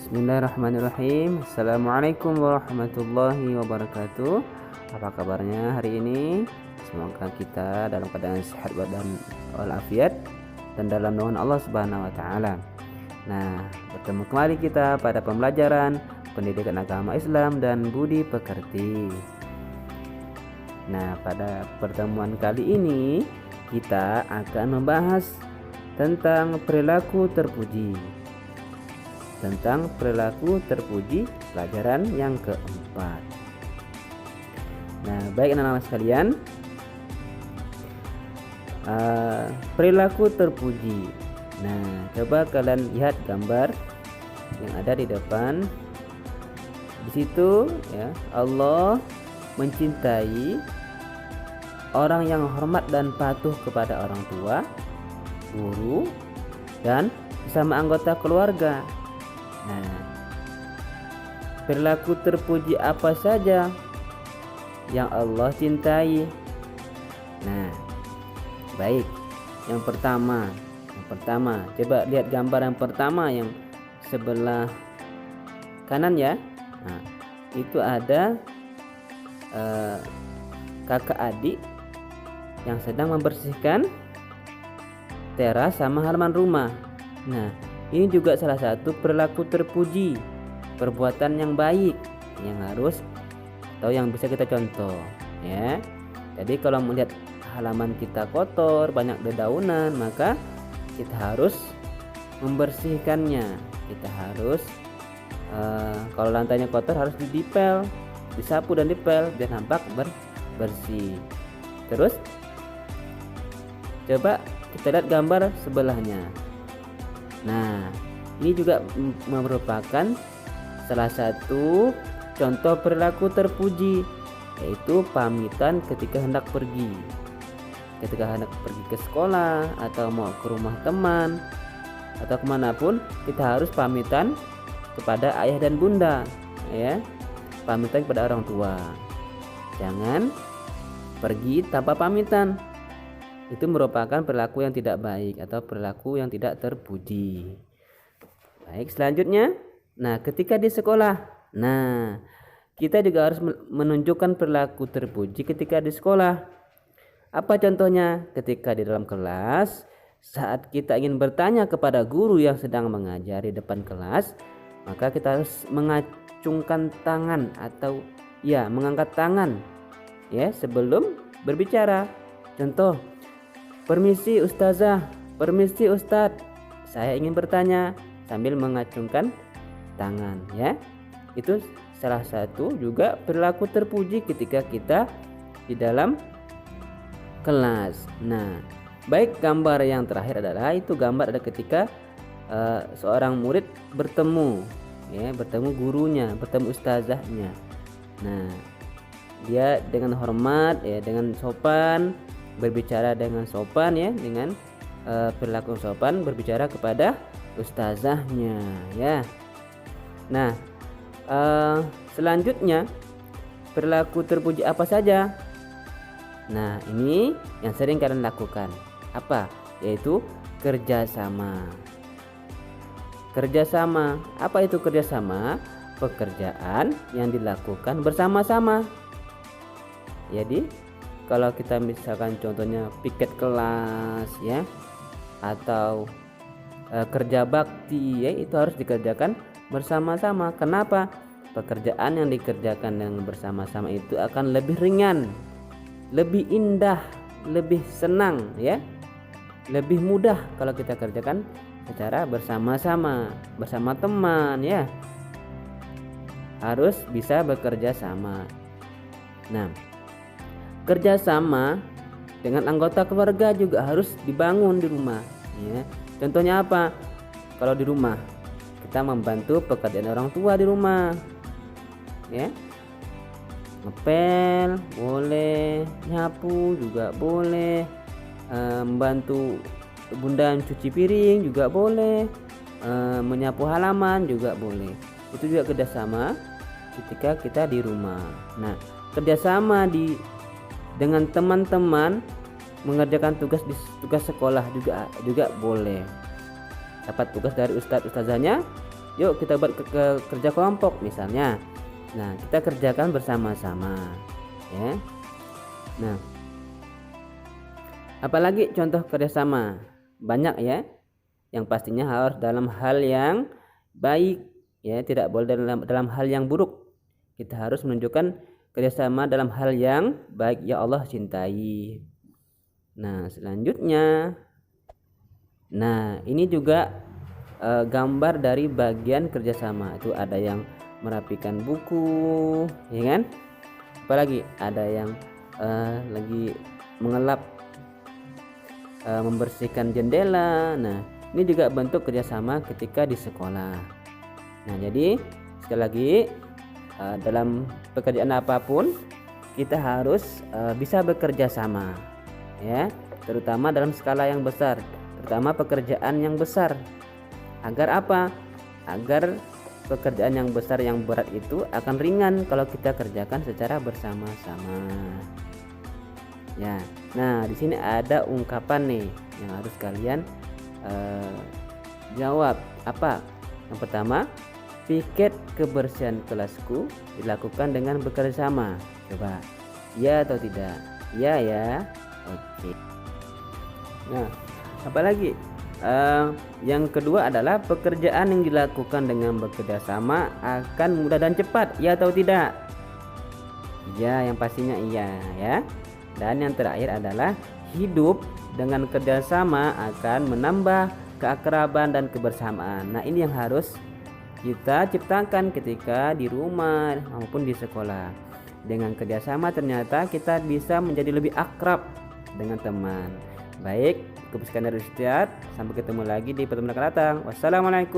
Bismillahirrahmanirrahim. Assalamualaikum warahmatullahi wabarakatuh. Apa kabarnya hari ini? Semoga kita dalam keadaan sehat dan walafiat dan dalam naungan Allah Subhanahu wa taala. Nah, bertemu kembali kita pada pembelajaran pendidikan agama Islam dan budi pekerti. Nah, pada pertemuan kali ini kita akan membahas tentang perilaku terpuji. Tentang perilaku terpuji, pelajaran yang keempat. Nah, baik anak-anak sekalian, perilaku terpuji. Nah, coba kalian lihat gambar yang ada di depan. Di situ ya, Allah mencintai orang yang hormat dan patuh kepada orang tua, guru, dan bersama anggota keluarga. Nah, perilaku terpuji apa saja yang Allah cintai? Nah, baik. Yang pertama, coba lihat gambar yang pertama yang sebelah kanan ya. Nah, itu ada kakak adik yang sedang membersihkan teras sama halaman rumah. Nah, ini juga salah satu perilaku terpuji, perbuatan yang baik yang harus atau yang bisa kita contoh ya. Jadi kalau melihat halaman kita kotor, banyak dedaunan, maka kita harus membersihkannya. Kita harus kalau lantainya kotor harus didipel, disapu dan dipel biar nampak bersih. Terus coba kita lihat gambar sebelahnya. Nah, ini juga merupakan salah satu contoh perilaku terpuji, yaitu pamitan ketika hendak pergi. Ketika hendak pergi ke sekolah atau mau ke rumah teman atau kemanapun, kita harus pamitan kepada ayah dan bunda, ya. Pamitan kepada orang tua. Jangan pergi tanpa pamitan. Itu merupakan perilaku yang tidak baik atau perilaku yang tidak terpuji. Baik, selanjutnya, nah ketika di sekolah, nah kita juga harus menunjukkan perilaku terpuji ketika di sekolah. Apa contohnya? Ketika di dalam kelas, saat kita ingin bertanya kepada guru yang sedang mengajar di depan kelas, maka kita harus mengacungkan tangan atau ya mengangkat tangan ya sebelum berbicara. Contoh, permisi ustazah, permisi ustadz, saya ingin bertanya, sambil mengacungkan tangan ya. Itu salah satu juga perilaku terpuji ketika kita di dalam kelas. Nah, baik, gambar yang terakhir adalah itu gambar ada ketika seorang murid bertemu ya, bertemu gurunya, bertemu ustazahnya. Nah, dia dengan hormat ya, dengan sopan, berbicara dengan sopan ya, dengan perilaku sopan berbicara kepada ustazahnya ya. Nah, selanjutnya perilaku terpuji apa saja? Nah, ini yang sering kalian lakukan. Apa? Yaitu kerjasama. Kerjasama. Apa itu kerjasama? Pekerjaan yang dilakukan bersama-sama. Jadi kalau kita misalkan contohnya piket kelas ya, atau kerja bakti ya, itu harus dikerjakan bersama-sama. Kenapa? Pekerjaan yang dikerjakan dengan bersama-sama itu akan lebih ringan, lebih indah, lebih senang ya, lebih mudah kalau kita kerjakan secara bersama-sama, bersama teman ya. Harus bisa bekerja sama. Nah, kerjasama dengan anggota keluarga juga harus dibangun di rumah ya. Contohnya apa? Kalau di rumah kita membantu pekerjaan orang tua di rumah ya, ngepel boleh, nyapu juga boleh, membantu bunda cuci piring juga boleh, menyapu halaman juga boleh. Itu juga kerjasama ketika kita di rumah. Nah, kerjasama dengan teman-teman mengerjakan tugas sekolah juga boleh. Dapat tugas dari ustazahnya, yuk kita buat kerja kelompok misalnya. Nah, kita kerjakan bersama-sama ya. Nah, apalagi contoh kerjasama banyak ya, yang pastinya harus dalam hal yang baik ya, tidak boleh dalam hal yang buruk. Kita harus menunjukkan kerjasama dalam hal yang baik, ya Allah cintai. Nah, selanjutnya, nah ini juga gambar dari bagian kerjasama. Itu ada yang merapikan buku ya kan, apalagi ada yang lagi mengelap, membersihkan jendela. Nah, ini juga bentuk kerjasama ketika di sekolah. Nah, jadi sekali lagi, dalam pekerjaan apapun kita harus bisa bekerja sama ya, terutama dalam skala yang besar, terutama pekerjaan yang besar. Agar apa? Agar pekerjaan yang besar yang berat itu akan ringan kalau kita kerjakan secara bersama-sama ya. Nah, di sini ada ungkapan nih yang harus kalian jawab. Apa? Yang pertama, piket kebersihan kelasku dilakukan dengan bekerja sama. Coba, ya atau tidak? Ya ya. Oke. Nah, apalagi? Yang kedua adalah pekerjaan yang dilakukan dengan bekerja sama akan mudah dan cepat. Ya atau tidak? Ya, yang pastinya iya ya. Dan yang terakhir adalah hidup dengan kerjasama akan menambah keakraban dan kebersamaan. Nah, ini yang harus kita ciptakan ketika di rumah maupun di sekolah. Dengan kerjasama ternyata kita bisa menjadi lebih akrab dengan teman. Baik, Sekian dari Ustaz. Sampai ketemu lagi di pertemuan akan datang. Wassalamualaikum.